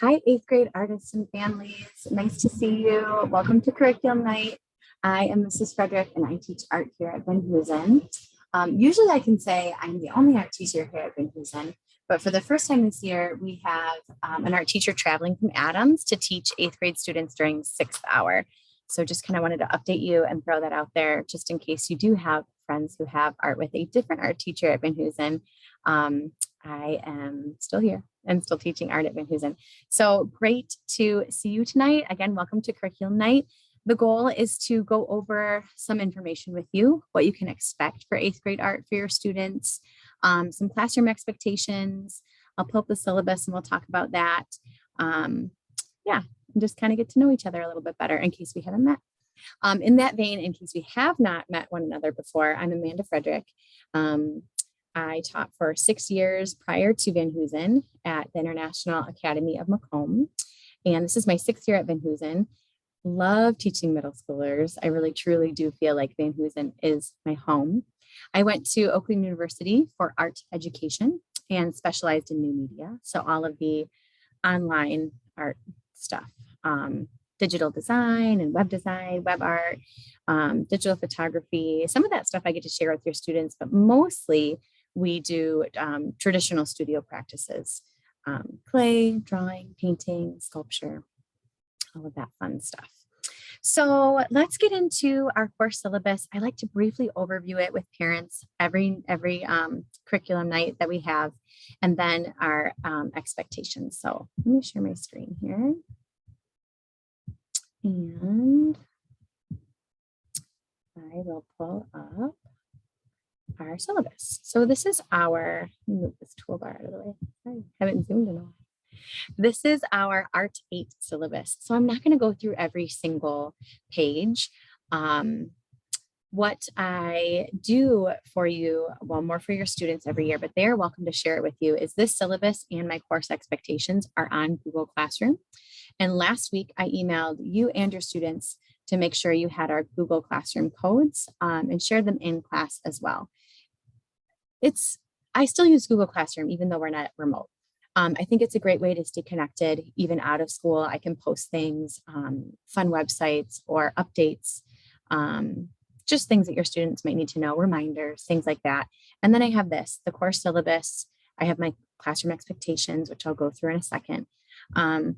Hi, eighth grade artists and families. Nice to see you. Welcome to Curriculum Night. I am Mrs. Frederick and I teach art here at Van Hoosen. Usually I can say I'm the only art teacher here at Van Hoosen, but for the first time this year, we have an art teacher traveling from Adams to teach eighth grade students during sixth hour. So just kind of wanted to update you and throw that out there just in case you do have friends who have art with a different art teacher at Van Hoosen. I am still here and still teaching art at Van Hoosen. So great to see you tonight. Again, welcome to Curriculum Night. The goal is to go over some information with you, what you can expect for eighth grade art for your students, some classroom expectations. I'll pull up the syllabus and we'll talk about that. And just kind of get to know each other a little bit better in case we haven't met. In that vein, in case we have not met one another before, I'm Amanda Frederick. I taught for 6 years prior to Van Hoosen at the International Academy of Macomb. And this is my 6th year at Van Hoosen. Love teaching middle schoolers. I really, truly do feel like Van Hoosen is my home. I went to Oakland University for art education and specialized in new media. So all of the online art stuff, digital design and web design, web art, digital photography, some of that stuff I get to share with your students, but mostly we do traditional studio practices, clay, drawing, painting, sculpture, all of that fun stuff. So let's get into our course syllabus. I like to briefly overview it with parents every curriculum night that we have, and then our expectations. So let me share my screen here. And I will pull up our syllabus. So this is our, let me move this toolbar out of the way. I haven't zoomed in a while. This is our Art 8 syllabus. So I'm not going to go through every single page. What I do for you, well, more for your students every year, but they're welcome to share it with you, is this syllabus and my course expectations are on Google Classroom. And last week I emailed you and your students to make sure you had our Google Classroom codes and share them in class as well. I still use Google Classroom, even though we're not remote. I think it's a great way to stay connected, even out of school. I can post things, fun websites or updates, just things that your students might need to know, reminders, things like that. And then I have this, the course syllabus. I have my classroom expectations, which I'll go through in a second. And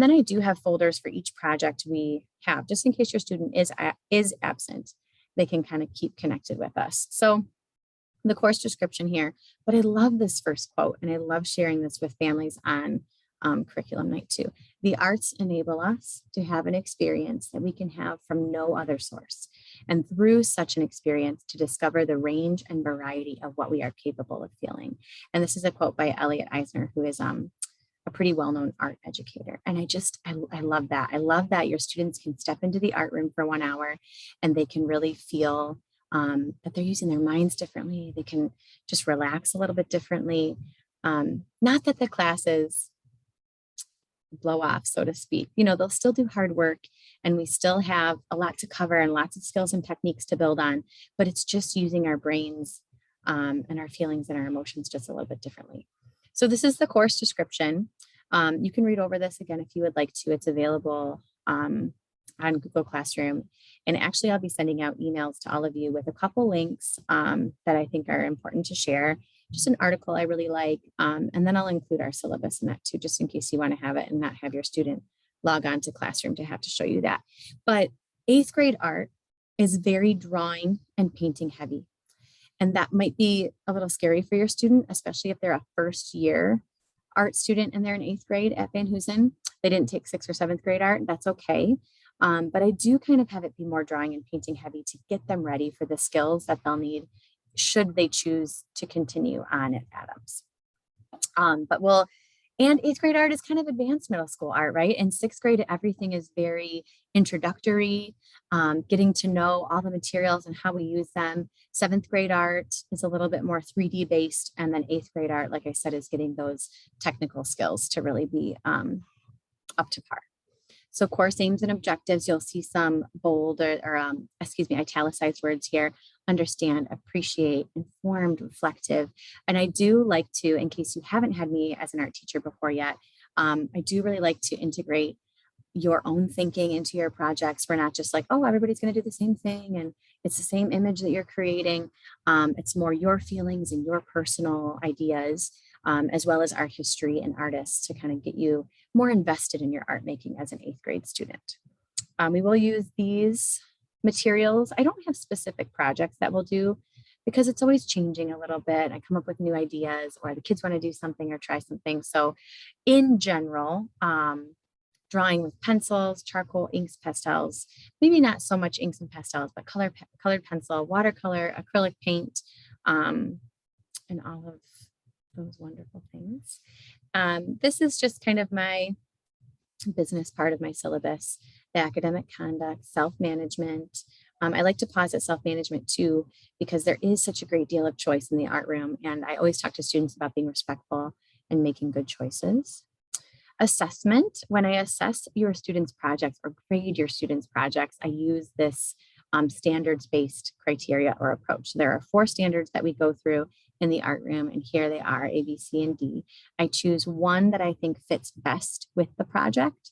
then I do have folders for each project we have, just in case your student is absent, they can kind of keep connected with us. So the course description here, but I love this first quote and I love sharing this with families on curriculum night too. The arts enable us to have an experience that we can have from no other source. And through such an experience to discover the range and variety of what we are capable of feeling. And this is a quote by Elliot Eisner, who is a pretty well-known art educator. And I love that. I love that your students can step into the art room for 1 hour and they can really feel that they're using their minds differently. They can just relax a little bit differently. Not that the classes blow off, so to speak. You know, they'll still do hard work and we still have a lot to cover and lots of skills and techniques to build on, but it's just using our brains and our feelings and our emotions just a little bit differently. So this is the course description. You can read over this again if you would like to. It's available on Google Classroom. And actually, I'll be sending out emails to all of you with a couple links that I think are important to share. Just an article I really like. And then I'll include our syllabus in that too, just in case you want to have it and not have your student log on to Classroom to have to show you that. But eighth grade art is very drawing and painting heavy. And that might be a little scary for your student, especially if they're a first year art student and they're in eighth grade at Van Hoosen. They didn't take 6th or 7th grade art. That's okay. But I do kind of have it be more drawing and painting heavy to get them ready for the skills that they'll need should they choose to continue on at Adams. And 8th grade art is kind of advanced middle school art, right? In 6th grade, everything is very introductory, getting to know all the materials and how we use them. 7th grade art is a little bit more 3D based. And then 8th grade art, like I said, is getting those technical skills to really be up to par. So course aims and objectives, you'll see some bold or italicized words here: understand, appreciate, informed, reflective. And I do like to, in case you haven't had me as an art teacher before yet, I do really like to integrate your own thinking into your projects. We're not just like, oh, everybody's going to do the same thing and it's the same image that you're creating. It's more your feelings and your personal ideas, as well as art history and artists to kind of get you more invested in your art making as an 8th grade student. We will use these materials. I don't have specific projects that we'll do because it's always changing a little bit. I come up with new ideas or the kids want to do something or try something. So in general, drawing with pencils, charcoal, inks, pastels, maybe not so much inks and pastels, but colored pencil, watercolor, acrylic paint, and all of those wonderful things. This is just kind of my business part of my syllabus, the academic conduct, self-management. I like to pause at self-management too, because there is such a great deal of choice in the art room. And I always talk to students about being respectful and making good choices. Assessment, when I assess your students' projects or grade your students' projects, I use this standards-based criteria or approach. There are 4 standards that we go through in the art room, and here they are, A, B, C, and D. I choose one that I think fits best with the project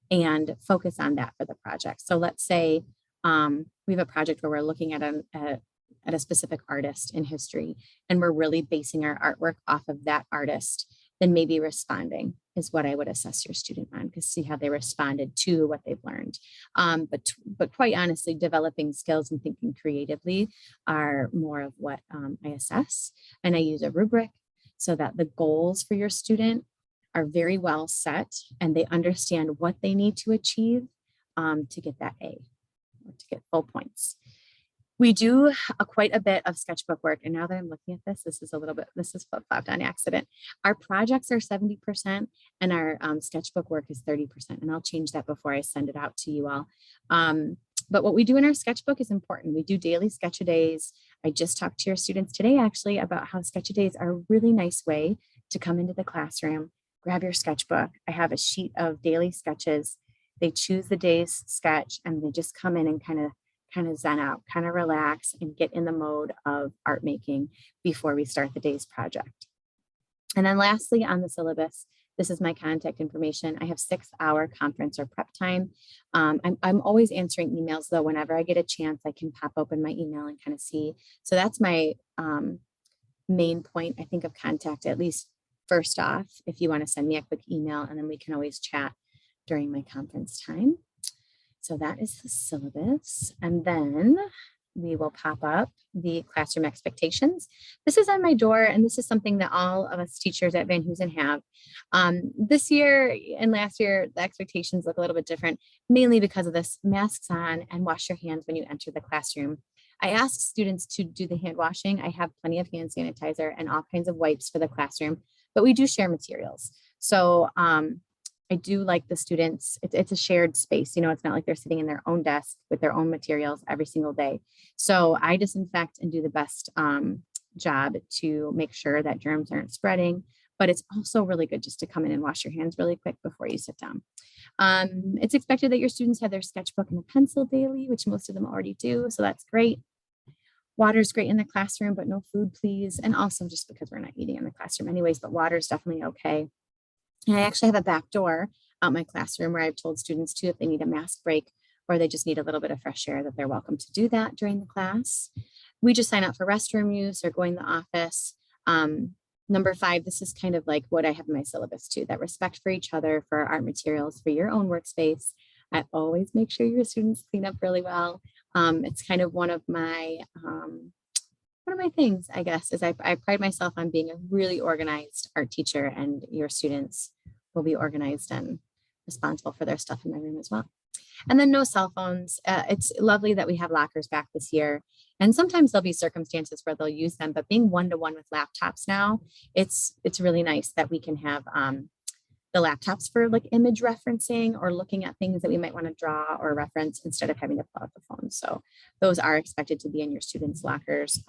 and focus on that for the project. So let's say we have a project where we're looking at a specific artist in history, and we're really basing our artwork off of that artist. Then maybe responding is what I would assess your student on, to see how they responded to what they've learned. But quite honestly, developing skills and thinking creatively are more of what I assess. And I use a rubric so that the goals for your student are very well set and they understand what they need to achieve to get that A or to get full points. We do quite a bit of sketchbook work. And now that I'm looking at this, this is flip-flopped on accident. Our projects are 70% and our sketchbook work is 30%. And I'll change that before I send it out to you all. But what we do in our sketchbook is important. We do daily sketch-a-days. I just talked to your students today actually about how sketch-a-days are a really nice way to come into the classroom, grab your sketchbook. I have a sheet of daily sketches. They choose the day's sketch and they just come in and kind of zen out, kind of relax and get in the mode of art making before we start the day's project. And then lastly, on the syllabus, this is my contact information. I have 6-hour conference or prep time. I'm always answering emails though. Whenever I get a chance, I can pop open my email and kind of see. So that's my main point, I think, of contact, at least first off, if you want to send me a quick email, and then we can always chat during my conference time. So that is the syllabus. And then we will pop up the classroom expectations. This is on my door, and this is something that all of us teachers at Van Hoosen have. This year and last year, the expectations look a little bit different, mainly because of this: masks on and wash your hands when you enter the classroom. I ask students to do the hand washing. I have plenty of hand sanitizer and all kinds of wipes for the classroom, but we do share materials. So I do like the students, it's a shared space. You know, it's not like they're sitting in their own desk with their own materials every single day. So I disinfect and do the best job to make sure that germs aren't spreading, but it's also really good just to come in and wash your hands really quick before you sit down. It's expected that your students have their sketchbook and a pencil daily, which most of them already do. So that's great. Water is great in the classroom, but no food, please. And also just because we're not eating in the classroom anyways, but water is definitely okay. And I actually have a back door out my classroom where I've told students too, if they need a mask break or they just need a little bit of fresh air, that they're welcome to do that during the class. We just sign up for restroom use or going to the office. Number 5, this is kind of like what I have in my syllabus too, that respect for each other, for art materials, for your own workspace. I always make sure your students clean up really well. It's kind of one of my things, I guess, is I pride myself on being a really organized art teacher, and your students will be organized and responsible for their stuff in my room as well. And then no cell phones. It's lovely that we have lockers back this year. And sometimes there'll be circumstances where they'll use them, but being one-to-one with laptops now, it's really nice that we can have the laptops for like image referencing or looking at things that we might want to draw or reference instead of having to pull out the phone. So those are expected to be in your students' lockers.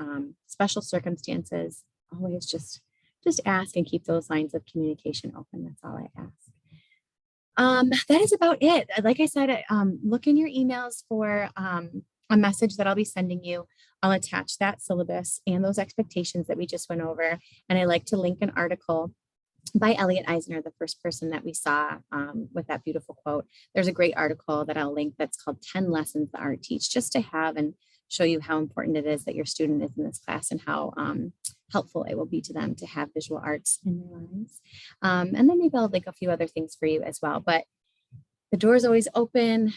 Special circumstances, always just ask and keep those lines of communication open. That's all I ask. That is about it. Like I said, look in your emails for a message that I'll be sending you. I'll attach that syllabus and those expectations that we just went over. And I like to link an article by Elliot Eisner, the first person that we saw with that beautiful quote. There's a great article that I'll link that's called 10 Lessons the Art Teach, just to have and show you how important it is that your student is in this class and how helpful it will be to them to have visual arts in their lives. And then maybe I'll link a few other things for you as well. But the door is always open.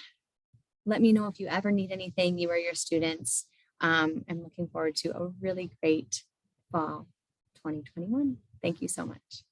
Let me know if you ever need anything, you or your students. I'm looking forward to a really great fall 2021. Thank you so much.